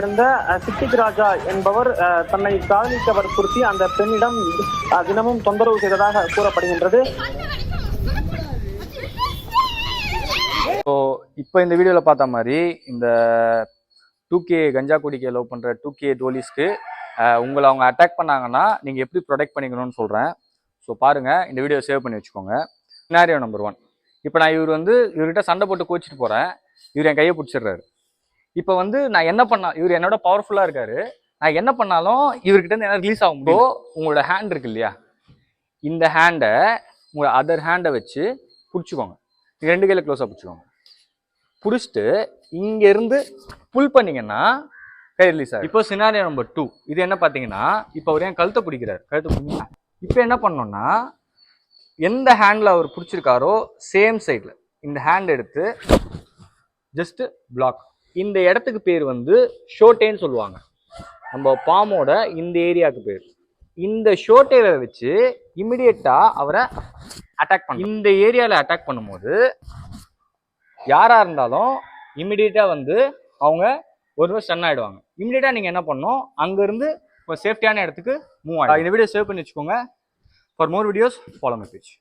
இருந்த சித்திக் ராஜா என்பவர் தன்னை காதலிக்க வற்புறுத்தி அந்த பெண்ணிடம் தினமும் தொந்தரவு செய்ததாக கூறப்படுகின்றது. இப்போ இந்த வீடியோவில் பார்த்த மாதிரி இந்த 2K கஞ்சா குடிக்க லவ் பண்ணுற 2K டோலிஸ்க்கு உங்களை அவங்க அட்டாக் பண்ணாங்கன்னா நீங்கள் எப்படி ப்ரொடெக்ட் பண்ணிக்கணும்னு சொல்கிறேன். ஸோ பாருங்கள், இந்த வீடியோ சேவ் பண்ணி வச்சுக்கோங்க. Scenario number 1. இப்போ நான் இவர்கிட்ட சண்டை போட்டு கோச்சிட்டு போகிறேன். இவர் என் கையை பிடிச்சிடுறாரு. இப்போ நான் என்ன இவர் என்னோட பவர்ஃபுல்லாக இருக்காரு. நான் என்ன பண்ணாலும் இவர்கிட்ட இருந்து என்ன ரிலீஸ் ஆகும். உங்களோட ஹேண்ட் இருக்கு இல்லையா, இந்த ஹேண்டை உங்களோட அதர் ஹேண்டை வச்சு பிடிச்சிக்கோங்க. 2 கையில் க்ளோஸாக பிடிச்சிக்கோங்க. பிடிச்சிட்டு இங்கேருந்து புல் பண்ணிங்கன்னா கை ரிலீஸ் ஆகும். இப்போ சினாரியோ நம்பர் 2. இது என்ன பார்த்தீங்கன்னா, இப்போ அவர் என் கழுத்தை பிடிக்கிறார். இப்போ என்ன பண்ணோம்னா, எந்த ஹேண்டில் அவர் பிடிச்சிருக்காரோ சேம் சைடில் இந்த ஹேண்ட் எடுத்து ஜஸ்ட்டு பிளாக். இந்த இடத்துக்கு பேர் ஷோட்டேன்னு சொல்லுவாங்க. நம்ம பாமோட இந்த ஏரியாவுக்கு பேர். இந்த ஷோட்டேவை வச்சு இமிடியேட்டாக அவரை அட்டாக் பண்ண. இந்த ஏரியாவில் அட்டாக் பண்ணும்போது யாராக இருந்தாலும் இமிடியேட்டாக அவங்க ஒரு ஸ்டன் ஆகிடுவாங்க. இமிடியேட்டாக நீங்கள் என்ன பண்ணணும், அங்கேருந்து ஒரு சேஃப்டியான இடத்துக்கு மூவ் ஆகிடும். இந்த வீடியோ சேவ் பண்ணி வச்சுக்கோங்க. For more videos follow my page.